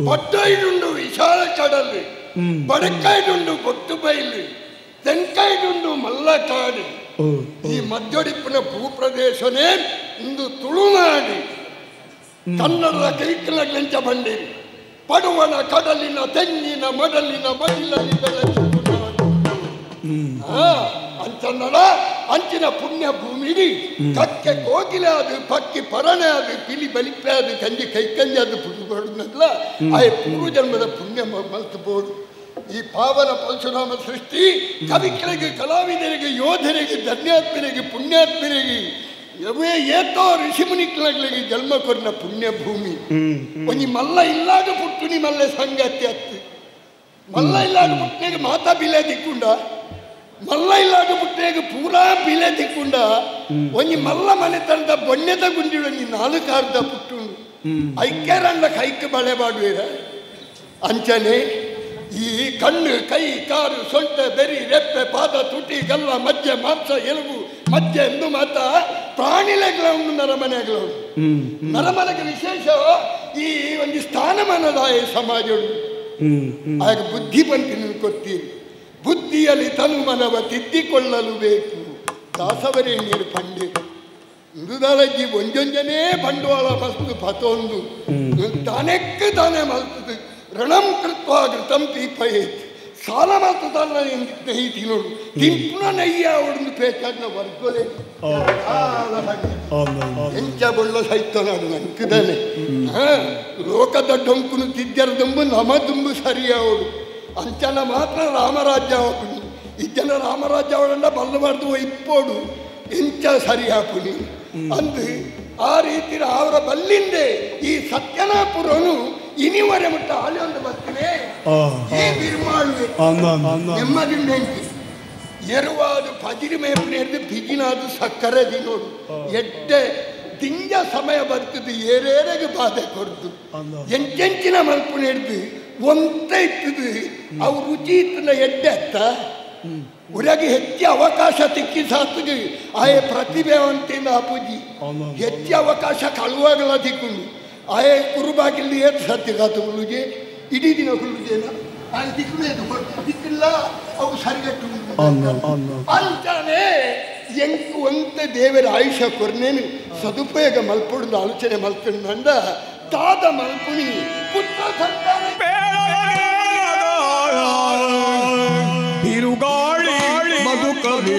ಪಟ್ಟೈಡುಂಡು ವಿಶಾಲ ಕಡಲು, ಬಡಕಾಯ್ಡುಂಡು ಬೊಟ್ಟು ಬಯಲು, ತೆಂಕಾಯ್ಡುಂಡು ಮಲ್ಲಕಾಡು. ಈ ಮಧ್ಯೊಡಿಪಿನ ಭೂಪ್ರದೇಶನೇ ಇಂದು ತುಳುನಾಡು. ಕನ್ನಡದ ಕೈಕಲಂಚ ಬಂಡಿರಿ ಪಡುವಣ ಕಡಲಿನ ತೆಂಗಿನ ಮಡಲಿನ ಮಡಿಲಲ್ಲಿ ಅಂಚನ್ನಡ ಅಂಚಿನ ಪುಣ್ಯ ಭೂಮಿಡಿ ಕಕ್ಕೆ ಕೋಗಿಲೆ ಅದು ಪಕ್ಕಿ ಪರಣೆ ಅದು ಪಿಲಿ ಬಲಿಪೆ ಅದು ಕಂಜಿ ಕೈಕಂಜಿ ಅದು ಪುಡುಬಡುನಲ್ಲ ಆ ಪೂರ್ವಜನ್ಮದ ಪುಣ್ಯ ಮಲ್ತಬಹುದು. ಈ ಪಾವನ ಪರಶುರಾಮ ಸೃಷ್ಟಿ ಕವಿಗಳಿಗೆ, ಕಲಾವಿದರಿಗೆ, ಯೋಧರಿಗೆ, ಧನ್ಯಾತ್ಮರಿಗೆ, ಪುಣ್ಯಾತ್ಮರಿಗೆ ಏತೋ ಋಷಿಮುನಿಗಳಿಗೆ ಜನ್ಮ ಕೊರಿನ ಪುಣ್ಯ ಭೂಮಿ. ಒಂಜಿ ಮಲ್ಲ ಇಲ್ಲಾದ ಪುಟ್ಟುನಿ ಮಲ್ಲೆ ಸಂಗತಿ ಅತ್ತು. ಮಲ್ಲ ಇಲ್ಲಾದ ಪುಟ್ಟನಿಗೆ ಮಾತಾ ಬಿಲೆ ದಿಕ್ಕುಂಡ, ಮಲ್ಲ ಇಲ್ಲಾದ ಪುಟ್ಟನಿಗೆ ಪೂರಾ ಬಿಲೆ ದಿಕ್ಕುಂಡ. ಒಂಜಿ ಮಲ್ಲ ಮನೆತನದ ಬೊಣ್ಣೆದ ಗುಂಡಿಡು ಒಂಜಿ ನಾಲ್ಕಾರ್ದ ಪುಟ್ಟುಂಡು ಐಕ್ಯರಂಡ ಕೈಕ್ ಬಳೆ ಮಾಡುವೇರ ಅಂಚನೆ. ಈ ಕಣ್ಣು, ಕೈ, ಕಾರು, ಸೊಂಟ, ಬೆರಿ, ರೆಪ್ಪೆ, ಪಾದ, ತುಟಿ, ಗಲ್ಲ, ಮಜ್ಜೆ, ಮಾಂಸ, ಎಲುಬು, ಮಜ್ಜೆ ಎಂದು ಮಾತ ಪ್ರಾಣಿಲೆಗಳ ಉಂಟು, ನರಮನೆಗಳ ಉಂಟು. ನರಮನೆಗೆ ವಿಶೇಷ ಈ ಒಂದು ಸ್ಥಾನಮಾನದ ಸಮಾಜ ಉಂಟು. ಆಗ ಬುದ್ಧಿ ಬಂತು ಕೊಡ್ತೀರಿ. ಬುದ್ಧಿಯಲ್ಲಿ ತನು ಮನವ ತಿದ್ದಿಕೊಳ್ಳಲು ಬೇಕು. ದಾಸವರೇಣ್ಯರು ಪಂಡಿತ ಮೃದಾಲಜಿ ಒಂಜೊಂಜನೇ ಬಂಡವಾಳ ಮಸ್ತು ಪತೊಂದು ತಾನೆಕ್ಕೆ ತಾನೇ ಮಲ್ತದು. ಋಣಂ ಕೃತ್ವ ಘೃತಂ ಪೀಪಯೇತ್. ಸಾಲ ಮಾಡ್ತದಲ್ಲ ಸ್ನೇಹಿತಿ ನೋಡು ತಿಂಪುನ ನಯ್ಯ ಅವಡನ್ನು ಬೇಕಾದ ವರ್ಗಲೆ ಎಂಚ ಬೊಳ್ಳ ಸಹಿತ ನಾಡು ನಂಕಿದಾನೆ. ಲೋಕದ ಡೊಂಕುನು ತಿದ್ದರದೆಂಬು ನಮ ತುಂಬು ಸರಿಯ ಅವಳು ಅಂಚನ ಮಾತ್ರ ರಾಮರಾಜ್ಯ ಅವಳು. ಇಜ್ಜನ ರಾಮರಾಜ್ಯ ಅವಳನ್ನ ಬಲ್ಲಬಾರ್ದು ಇಪ್ಪೋಡು ಎಂಚ ಸರಿಯಾಪುನಿ ಅಂದು ಆ ರೀತಿ ಅವರ ಬಲ್ಲಿಂದೆ ಈ ಸತ್ಯನಾಪುರನು ಇನಿವರೆ ಮುಟ್ಟ ಹಾಲಿ ಒಂದು ಬರ್ತೀನಿ ನೆಮ್ಮದಿಂದ ಎರುವಾದು ಪಜಿರಿ ಮೇಪನೆ ಹಿಡಿದು ಬಿಗಿನಾದು ಸಕ್ಕರೆ ದಿನೋಡು ಎಡ್ಡೆ ತಿಂಜ ಸಮಯ ಬರ್ತದೆ ಏರೇರೆಗೆ ಬಾಧೆ ಕೊಡ್ದು ಎಂಟೆಂಚಿನ ಮಲ್ಪನೆ ಹಿಡ್ದು ಒಂತ ಇರ್ತದೆ ಅವು ರುಚಿ ಇತ್ತನ ಎಡ್ಡೆ ಅತ್ತ ಉರಗೆ ಹೆಚ್ಚು ಅವಕಾಶ ತಿಕ್ಕಿ ಸಾತ್ಗೆ ಆಯೆ ಪ್ರತಿಭೆವಂತಿಂದ ಅಪ್ಪುಜಿ ಹೆಚ್ಚು ಅವಕಾಶ ಕಳುವಾಗಲ ತಿಕ್ಕೊಂಡು ಆಯೆ ಕುರುಬಾಗಿಲ್ಲಿ ಏತ್ ಸತ್ಯ ಕಾತು ಹುಲ್ಲುಜೆ ಇಡೀ ದಿನ ಹುಲ್ಲುಜೇನ ಆಯೆ ದಿಕ್ಕಿಲ್ಲ ಅವು ಸರಿಗಟ್ಟು ಅಂತಾನೆ ಎಂಕು ಒಂತ ದೇವರ ಆಯುಷ ಕೊರ್ನೇನು ಸದುಪಯೋಗ ಮಲ್ಪೊಡ್ದು ಆಲೋಚನೆ ಮಲ್ಕೊಂಡ ತಾದ ಮಲ್ಪುಣಿ ಪುತ್ರ ಸಂತಾನ ಬಿರುಗಾಳಿ ಮಧುಕವಿ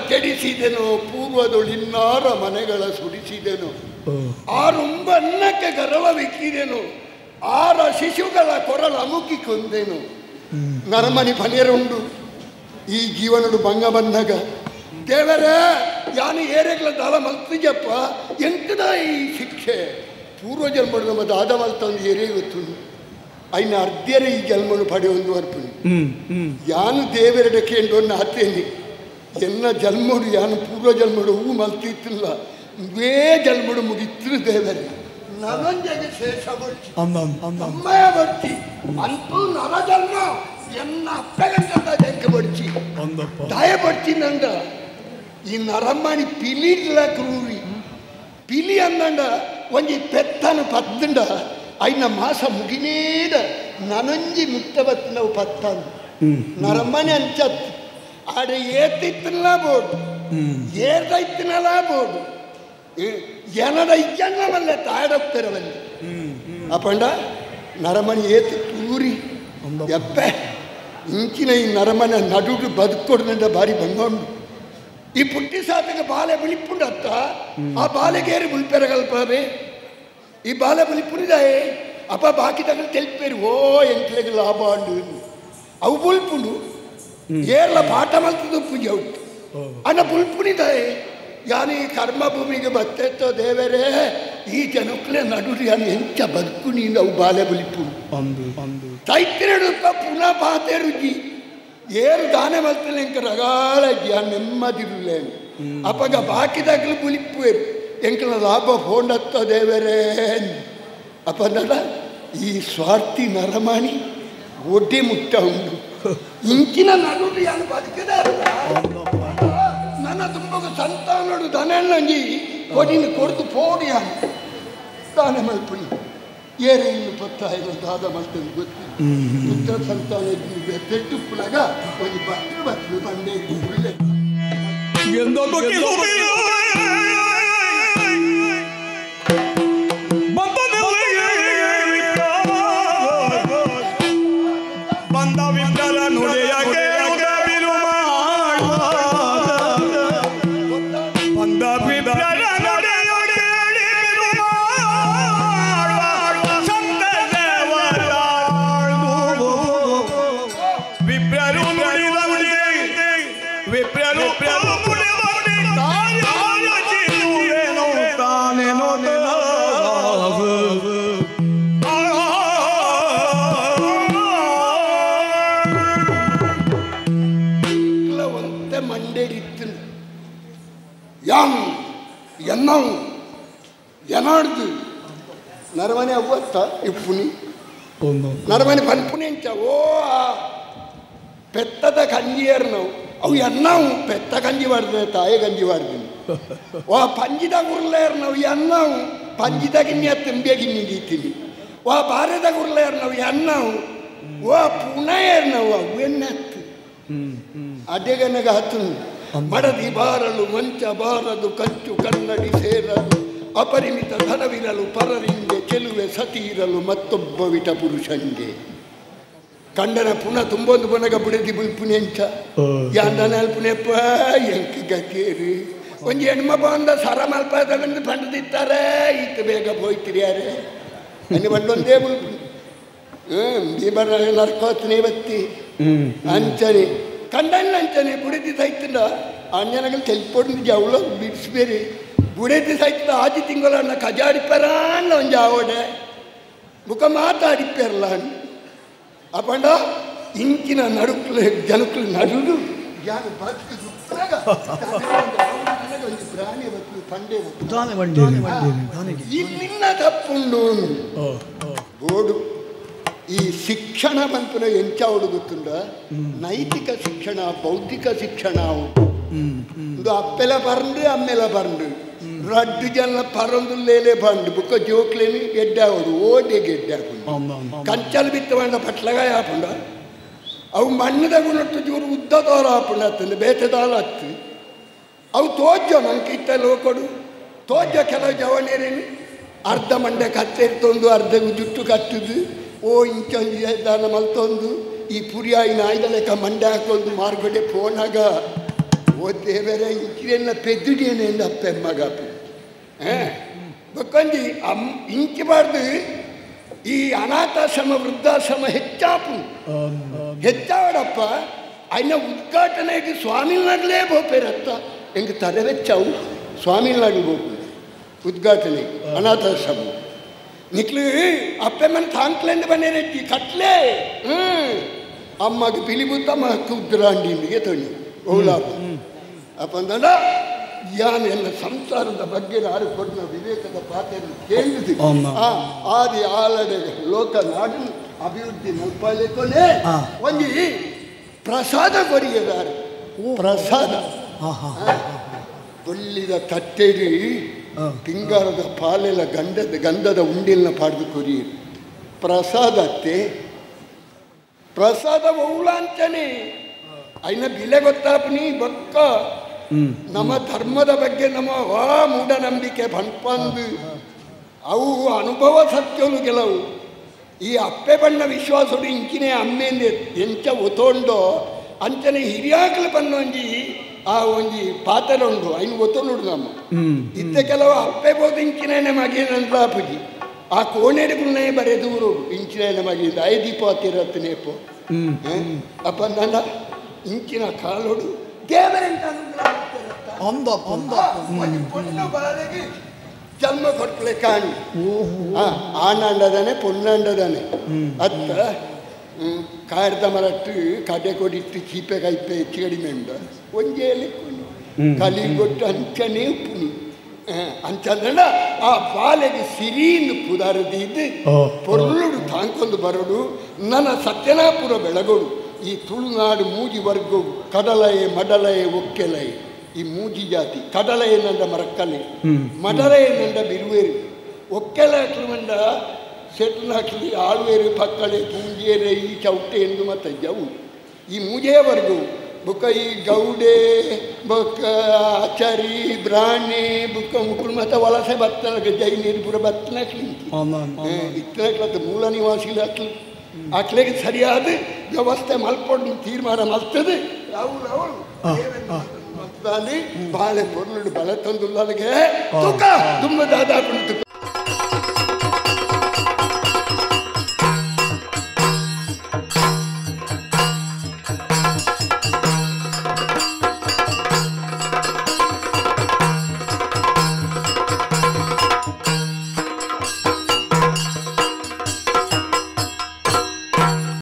ಕೆಡಿಸಿದೆನು ಪೂರ್ವದೊಳಿನ್ನಾರ ಮನೆಗಳ ಸುಡಿಸಿದೆನು ಆರುಂಬ ಅನ್ನಕ್ಕೆ ಗರಳವಿಕ್ಕಿದೆನು ಆರ ಶಿಶುಗಳ ಕೊರಳ ಅಮುಕಿ ಕೊಂದೆನು ನರಮನಿ ಪನೆರುಂಡು ಈ ಜೀವನಡು ಭಂಗ ಬಂದಾಗ ದೇವರ ಯಾನು ಏರೆಗಳ ದಾಳ ಮಲ್ತಿಜಪ್ಪ ಎಂಕದ ಈ ಶಿಕ್ಷೆ ಪೂರ್ವಜನ್ಮಡು ನಮ್ಮ ದಾದ ಮಲ್ತಂದು ಏರೇ ಗೊತ್ತುಂಡು ಅಯ್ನ ಅರ್ಧ್ಯರ ಈ ಜನ್ಮನು ಪಡೆಯೊಂದು ಅರ್ಪಣೆ ಯಾನು ದೇವರೆಡಕ್ಕೆ ಎಂದು ಹತ್ತೇನೆ ಎಲ್ಲ ಜನ್ಮಡು ಯಾನು ಪೂರ್ವ ಜನ್ಮಡು ಹೂ ಮಲ್ತಿತ್ತಿಲ್ಲ ವೇ ಜನ್ಮಡು ಮುಗಿತ್ತಿರು ದೇವರೇ ನರಂಜಗೆ ಶೇಷ ಬರ್ತಿ ಅಮ್ಮಯ ಬರ್ತಿ ಅಂತೂ ನರ ಜನ್ಮ ಎನ್ನ ಅಪ್ಪಗಂಟ ಜಂಕ ಬರ್ತಿ ದಯ ಬರ್ತಿ ನಂದ ಈ ನರಮ್ಮನಿ ಪಿಲಿಡ್ಲ ಕ್ರೂರಿ ಪಿಲಿ ಅಂದಂಡ ಒಂಜಿ ಪೆತ್ತನು ಪತ್ತಂಡ ಐನ ಮಾಸ ಮುಗಿನೇದ ನನಂಜಿ ಮುತ್ತ ಬತ್ತಿನವು ಪತ್ತನು ನರಮ್ಮನೆ ಅಂಚತ್ತು ಆಡೆ ಏತಿತ್ತಲ್ಲ ಬೋಡು ಏರ್ದೈತಿನಲ್ಲ ಬೋಡು ಏನಡ ಇಜ್ಜನ್ನವಲ್ಲ ತಾಡೋಗ್ತಿರವಲ್ಲಿ ಅಪ್ಪಂಡ ನರಮಣಿ ಏತು ತೂರಿ ಎಪ್ಪೆ ಇಂಚಿನ ಈ ನರಮನ ನಡುಡು ಬದುಕೊಡ್ದಂಡ ಬಾರಿ ಬಂಗೋಂಡು ಈ ಪುಟ್ಟಿ ಸಾತಿಗೆ ಬಾಲೆ ಬಿಳಿಪುಂಡು ಅತ್ತ ಆ ಬಾಲೆಗೇರಿ ಮುಲ್ಪೆರಗಲ್ಪೇ ಈ ಬಾಲೆ ಬಿಳಿಪುಣಿದಾಯೆ ಅಪ್ಪ ಬಾಕಿ ತಗಲು ತೆಲ್ಪೇರು ಓ ಎಂಟ್ಲೆಗೆ ಲಾಭ ಅಂಡು ಅವು ಬುಲ್ಪುಂಡು ಏರ್ಲ ಪಾಠ ಮಲ್ತದ್ದು ಪೂಜೆ ಉಂಟು ಅನ್ನ ಬುಲ್ಪುಣಿದಾಯೆ ಯಾನಿ ಕರ್ಮ ಭೂಮಿಗೆ ಬತ್ತೆತ್ತೋ ದೇವರೇ ಈ ಜನಕ್ಕಲೇ ನಡುರಿ ಅನ್ನು ಎಂಚ ಬದುಕು ನೀನು ಅವು ಬಾಲೆ ಬಲಿಪುಂಡು ತೈತಿರಡುತ್ತ ಪುನಃ ಪಾತೆ ರುಚಿ ಏರು ದಾನೆ ಮಲ್ತಲೆ ಎಂಕ ರಗಾಳ ಇದ್ಯಾ ನೆಮ್ಮದಿರುಲೇನು ಅಪ್ಪಗ ಬಾಕಿದಾಗಲು ಬುಲಿಪ್ಪೇರು ಎಂಕಲ ಲಾಭ ಹೋಂಡತ್ತ ದೇವರೇ ಅಪ್ಪ ನಡ ಈ ಸ್ವಾರ್ಥಿ ನರಮಾಣಿ ಒಡ್ಡೆ ಮುಟ್ಟ ಉಂಡು ಇಂಚಿನ ನಡುರಿ ಅನ್ನು ಬದುಕದ ನನ್ನ ತುಂಬ ಸಂತಾನೋಡು ದನಣ್ಣಂಜಿ ಕೊಡಿನ ಕೊಡ್ದು ಪೋಡಿ ಅಂತ ದಾನ ಮಲ್ಪುಳಿ ಏರೆ ಇನ್ನು ಪತ್ತಾಯಿನ ದಾದ ಮಲ್ತಂದು ಗೊತ್ತು ಪುತ್ರ ಸಂತಾನ ತೆಟ್ಟು ಪುಳಗ ಒಂದು ಬಟ್ಟಲು ಬಂಡೆ ಒಳ್ಳೆ ಎನಾಡ್ದು ನರಮನೆ ಅವ್ವತ್ತ ಇಪ್ಪುನಿ ನರಮನೆ ಪನ್ಪುನಿ ಅಂಚ ಓ ಪೆತ್ತದ ಕಂಜಿಯರ್ ನಾವು ಅವು ಎನ್ನಾವು ಪೆತ್ತ ಕಂಜಿ ಮಾಡ್ದೆ ತಾಯಿ ಕಂಜಿ ಮಾಡ್ತೀನಿ ಓ ಪಂಜಿದ ಉರ್ಲೇರ್ ನಾವು ಎನ್ನಾವು ಪಂಜಿದ ಗಿನ್ನಿಯ ತೆಂಬೆ ಗಿನ್ನಿ ಗೀತೀನಿ ಓ ಬಾರದ ಉರ್ಲೇರ್ ನಾವು ಎನ್ನಾವು ಓ ಪುಣಯರ್ ನಾವು ಅವು ಎನ್ನತ್ತು ಅಡೆಗನಗ ಹತ್ತು ಮಡದಿ ಬಾರಲು ಮಂಚ ಬಾರದು ಕಂಚು ಕನ್ನಡಿ ಸೇರಲು ಅಪರಿಮಿತ ಧನವಿರಲು ಪರರಿಂಗೆ ಚೆಲುವೆ ಸತಿ ಇರಲು ಮತ್ತೊಬ್ಬ ವಿಟ ಪುರುಷಂಗೆ ಕಂಡನ ಪುನಃ ತುಂಬೊಂದು ಬನಗ ಬುಡದಿ ಬುಲ್ಪುನಿ ಅಂಚ ಯಾಂದನ ಅಲ್ಪುನೆಪ್ಪ ಎಂಕ ಗಕ್ಕೇರಿ ಒಂದು ಹೆಣ್ಮ ಬಂದ ಸರ ಮಲ್ಪದವೆಂದು ಪಂಡದಿತ್ತಾರೆ ಈತ ಬೇಗ ಹೋಯ್ತಿರ್ಯಾರೆ ಅನ್ನ ಬಂದೊಂದೇ ಬುಲ್ಪುನಿ ಬೀಬರ ನರ್ಕೋತನೇ ಬತ್ತಿ ಅಂಚನೆ ಕಂಡಣ್ಣ ಅಂಚನೆ ಬುಡದಿ ಸೈತಂಡ ಅಂಜನಗಳು ತೆಲ್ಪೊಂಡು ಜವಳ ಬಿಡಿಸ್ಬೇರಿ ಬುಡದಿ ಸೈತದ ಆಜಿ ತಿಂಗಳನ್ನ ಕಜಾಡಿಪ್ಪರ ಅನ್ನ ಒಂದು ಆವಡೆ ಮುಖ ಮಾತಾಡಿಪ್ಪರಲ್ಲ ಅಪ್ಪಂಡ ಇಂಚಿನ ನಡುಕ್ಲು ಜನಕ್ಕಳು ನಡುದು ಯಾರು ಬದುಕು ಒಂದು ಪ್ರಾಣಿ ಬತ್ತು ಪಂಡೆ ಇಲ್ಲಿನ ತಪ್ಪುಂಡು ಬೋಡು ಈ ಶಿಕ್ಷಣ ಬಂತು ಎಂಚಾವಡು ಗೊತ್ತುಂಡ ನೈತಿಕ ಶಿಕ್ಷಣ ಬೌದ್ಧಿಕ ಶಿಕ್ಷಣ ಇದು ಅಪ್ಪೆಲ ಪರಂಡು ಅಮ್ಮೆಲ ಪರಂಡು ರಡ್ಡು ಜನ ಪರಂದು ಲೇಲೆ ಬಂಡು ಬುಕ್ಕ ಜೋಕ್ಲೇನಿ ಗೆಡ್ಡಾವಡು ಓಡೆ ಗೆಡ್ಡಾಪುಂಡು ಕಂಚಲು ಬಿತ್ತವಂಡ ಪಟ್ಲಗಾಯ ಆಪುಂಡ ಅವು ಮಣ್ಣದಾಗ ಉನ್ನಟ್ಟು ಜೂರು ಉದ್ದದವರ ಆಪುಂಡ ಹತ್ತಂದು ಬೇತದಾಲ ಹತ್ತು ಅವು ತೋಜೋ ನಂಗೆ ಇತ್ತ ಲೋಕೊಡು ತೋಜೋ ಕೆಲವು ಜವನೇರೇನು ಅರ್ಧ ಮಂಡೆ ಕತ್ತೇರಿ ತೊಂದು ಅರ್ಧ ಜುಟ್ಟು ಕಟ್ಟುದು ಓ ಇಂಚ ದಾನ ಮಲ್ತೊಂದು ಈ ಪುರಿಯಾಯಿನ ಆಯ್ದ ಲೆಕ್ಕ ಮಂಡೆ ಹಾಕೊಂಡು ಮಾರ್ಗಡೆ ಫೋನಾಗ ಓ ದೇವರೇ ಇಂಚಿನ ಪೆದ್ದುಡಿಯೇನೆ ಅಪ್ಪೆಮ್ಮಗ ಬಕ್ಕೊಂದು ಇಂಚಬಾರ್ದು ಈ ಅನಾಥಾಶ್ರಮ ವೃದ್ಧಾಶ್ರಮ ಹೆಚ್ಚಾಪು ಹೆಚ್ಚಾವಡಪ್ಪ ಅಯ್ಯ ಉದ್ಘಾಟನೆಗೆ ಸ್ವಾಮಿನಾಡ್ಲೇ ಬೋಪೇರತ್ತ ಹೆಂಗೆ ತರವೆಚ್ಚವು ಸ್ವಾಮಿನಾಡು ಬೋಪು ಉದ್ಘಾಟನೆ ಅನಾಥಾಶ್ರಮ ನಿಕ್ಲು ಅಪ್ಪೆಮ್ಮನ ತಾಂಕ್ಲೆಂದು ಬನ್ನೇರೆಟ್ಟಿ ಕಟ್ಲೆ ಅಮ್ಮಗೆ ಪಿಲಿಬುತ್ತ ಮಕ್ಕ ಉದ್ರಾಂಡಿಗೆ ತೊಂಡಿ ಓಲಾಪ ಅಪ್ಪಂದ ಯಾನ್ ಎಲ್ಲ ಸಂಸಾರದ ಬಗ್ಗೆ ಯಾರು ಕೊಟ್ಟ ವಿವೇಕದ ಪಾತ್ರೆಯನ್ನು ಕೇಳಿದ್ವಿ ಆದಿ ಆಲಡೆ ಲೋಕ ನಾಡು ಅಭಿವೃದ್ಧಿ ನಲ್ಪಾಲೆಕೊನೆ ಒಂದು ಪ್ರಸಾದ ಕೊರಿಯದಾರೆ ಪ್ರಸಾದ ಒಳ್ಳಿದ ತಟ್ಟೆಗೆ ತಿಂಗಾರದ ಪಾಲೆಲ್ಲ ಗಂಧದ ಉಂಡಿಲ್ನ ಪಾಡ್ದು ಕೊರಿಯರು ಪ್ರಸಾದತ್ತೆ ಪ್ರಸಾದ ಔಳಾಂಚನೆ ಅಯ್ನ ಬಿಲೆ ಗೊತ್ತಾಪನಿ ಬೊಕ್ಕ ನಮ್ಮ ಧರ್ಮದ ಬಗ್ಗೆ ನಮ್ಮ ಮೂಢನಂಬಿಕೆ ಬಂದ್ಪಂದು ಅವು ಅನುಭವ ಸತ್ಯಲು ಕೆಲವು ಈ ಅಪ್ಪೆ ಬಣ್ಣ ವಿಶ್ವಾಸಡು ಇಂಚಿನ ಅಮ್ಮೆಂದು ಎಂಚ ಒತ್ತೊಂಡೋ ಅಂಚನೆ ಹಿರಿಯಾಕಲು ಬನ್ನೊಂಜಿ ಆ ಒಂಜಿ ಪಾತ್ರ ಉಂಡು ಐನು ಒತ್ತೊಂಡು ನಮ್ಮ ಇತ್ತ ಕೆಲವು ಅಪ್ಪೆ ಬೋದು ಇಂಚಿನ ಮಗಿನ ಪುಜಿ ಆ ಕೋಣೆಡುಗಳನ್ನೇ ಬರೇ ದೂರು ಇಂಚಿನ ಮಗಿಂದ 5 20 ಅಪ್ಪ ನನ್ನ ಇಂಚಿನ ಕಾಲೋಡು ದೇವರಂತ ಬಾಲೆಗೆ ಜನ್ಮ ಕೊಟ್ಟಲೆ ಕಾಣಿ ಆನಂಡದಾನೆ ಪೊನ್ನಂಡದಾನೆ ಅತ್ತ ಕಾಡ್ದ ಮರಟ್ಟು ಕಡೆ ಕೊಡಿಟ್ಟು ಚೀಪೆ ಕೈಪೆ ಹೆಚ್ಚು ಕಡಿಮೆ ಉಂಡು ಒಂಜೇಲಿ ಕಲಿಗೊಟ್ಟು ಅಂಚನೇ ಪುನಿ ಅಂಚಂದ ಆ ಬಾಲೆಗೆ ಸಿರಿಯಿಂದ ಪುದಾರದಿದ್ದು ಪೊರ್ಲುಡು ತಾಂಕೊಂದು ಬರಡು ನನ್ನ ಸತ್ಯನಾಪುರ ಬೆಳಗೋಡು ಈ ತುಳುನಾಡು ಮೂಜಿ ವರ್ಗವು ಕಡಲಯೆ ಮಡಲಯೆ ಒಕ್ಕೆಲಯೆ ಈ ಮೂಜಿ ಜಾತಿ ಕಡಲಯನಂದ ಮರಕ್ಕಲೆ ಮಡಲಯನಂದ ಬಿರುವೇರು ಒಕ್ಕೆಲಾಟ್ಲು ಮಂಡ ಸೆಟ್ನಾಟ್ಲಿ ಆಳ್ವೇರು ಪಕ್ಕಳೆ ಪೂಂಜೇರೆ ಈ ಚೌಟೆ ಎಂದು ಮತ್ತು ಜವು ಈ ಮೂಜೇ ವರ್ಗವು ಬುಕ್ಕ ಈ ಗೌಡೆ ಬುಕ್ಕ ಆಚಾರಿ ಬ್ರಾಹ್ಮಣಿ ಬುಕ್ಕ ಮುಕ್ಕಳು ಮತ್ತು ವಲಸೆ ಬತ್ತನ ಜೈನೀರು ಪುರ ಬತ್ತನಕ್ಲಿ ಇತ್ತನಕ್ಲತ್ತು ಮೂಲ ನಿವಾಸಿಗಳು ಅಕ್ಲೆಗೆ ಸರಿಯಾದ ವ್ಯವಸ್ಥೆ ಮಲ್ಕೊಂಡು ತೀರ್ಮಾನ ಮಾಡ್ತದೆ ಅವಳು ಬಾಳೆ ಪೊರ್ಲು ಬಲ ತಂದು ತುಂಬ ದಾದ